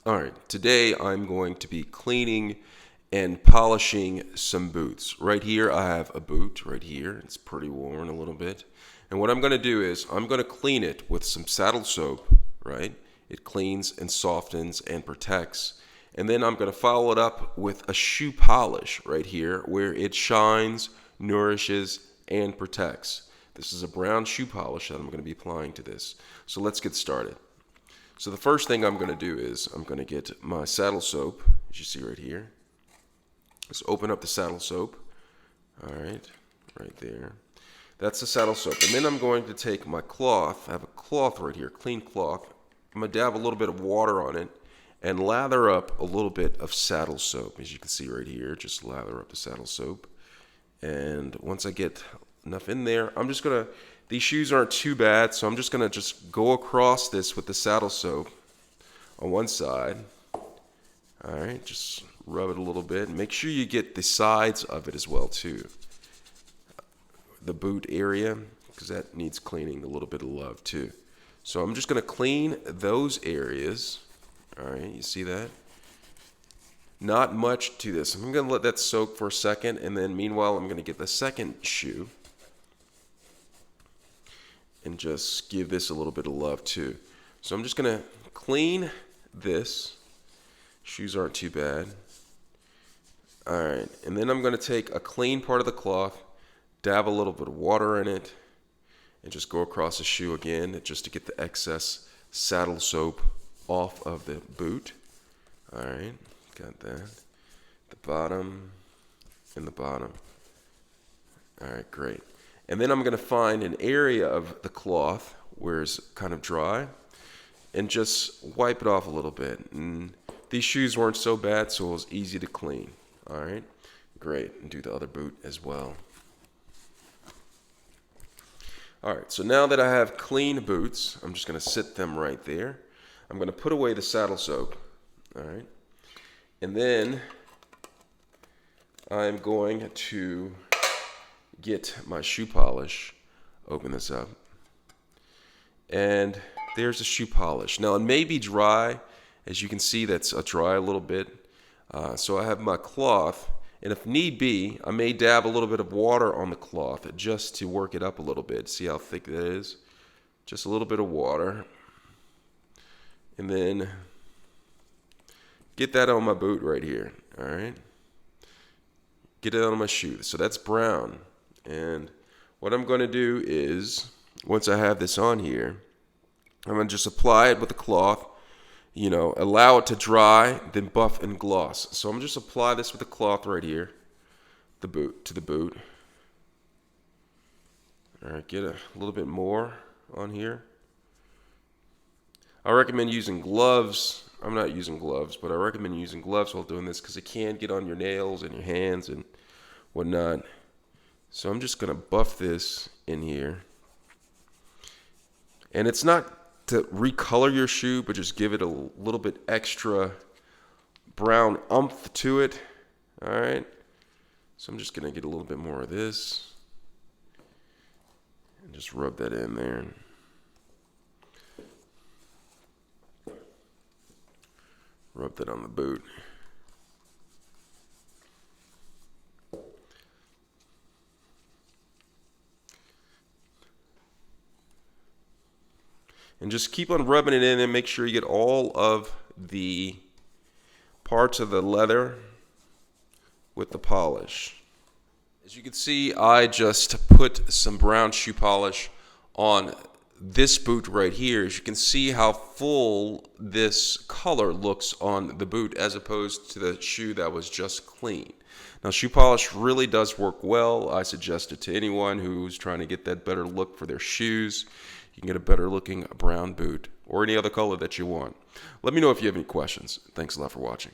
Alright, today I'm going to be cleaning and polishing some boots. Right here I have a boot right here. It's pretty worn a little bit. And what I'm going to do is I'm going to clean it with some saddle soap, right? It cleans and softens and protects. And then I'm going to follow it up with a shoe polish right here where it shines, nourishes, and protects. This is a brown shoe polish that I'm going to be applying to this. So let's get started. So the first thing I'm going to do is I'm going to get my saddle soap, as you see right here. Let's open up the saddle soap. All right, right there. That's the saddle soap. And then I'm going to take my cloth. I have a cloth right here, clean cloth. I'm going to dab a little bit of water on it and lather up a little bit of saddle soap. As you can see right here, just lather up the saddle soap. And once I get enough in there, I'm just going to, these shoes aren't too bad, so I'm just going to just go across this with the saddle soap on one side. All right, just rub it a little bit. Make sure you get the sides of it as well too. The boot area, because that needs cleaning a little bit of love too. So I'm just going to clean those areas. All right, you see that? Not much to this. I'm going to let that soak for a second, and then meanwhile I'm going to get the second shoe and just give this a little bit of love too. So I'm just going to clean this. Shoes aren't too bad. All right, and then I'm going to take a clean part of the cloth, dab a little bit of water in it, and just go across the shoe again just to get the excess saddle soap off of the boot. All right, got that. The bottom and the bottom. All right, great. And then I'm going to find an area of the cloth where it's kind of dry and just wipe it off a little bit. And these shoes weren't so bad, so it was easy to clean. All right, great. And do the other boot as well. All right, so now that I have clean boots, I'm just going to sit them right there. I'm going to put away the saddle soap. All right, and then I'm going to get my shoe polish, open this up, and there's the shoe polish. Now it may be dry, as you can see that's dry a little bit, so I have my cloth, and if need be I may dab a little bit of water on the cloth just to work it up a little bit. See how thick that is? Just a little bit of water, and then get that on my boot right here. All right, get it on my shoe. So that's brown. And what I'm going to do is, once I have this on here, I'm going to just apply it with the cloth, you know, allow it to dry, then buff and gloss. So I'm just apply this with the cloth right here, the boot to the boot. All right, get a little bit more on here. I recommend using gloves. I'm not using gloves, but I recommend using gloves while doing this because it can get on your nails and your hands and whatnot. So I'm just going to buff this in here. And it's not to recolor your shoe, but just give it a little bit extra brown oomph to it. All right. So I'm just going to get a little bit more of this and just rub that in there. Rub that on the boot. And just keep on rubbing it in and make sure you get all of the parts of the leather with the polish. As you can see, I just put some brown shoe polish on this boot right here. As you can see how full this color looks on the boot as opposed to the shoe that was just clean. Now, shoe polish really does work well. I suggest it to anyone who's trying to get that better look for their shoes. You can get a better looking brown boot or any other color that you want. Let me know if you have any questions. Thanks a lot for watching.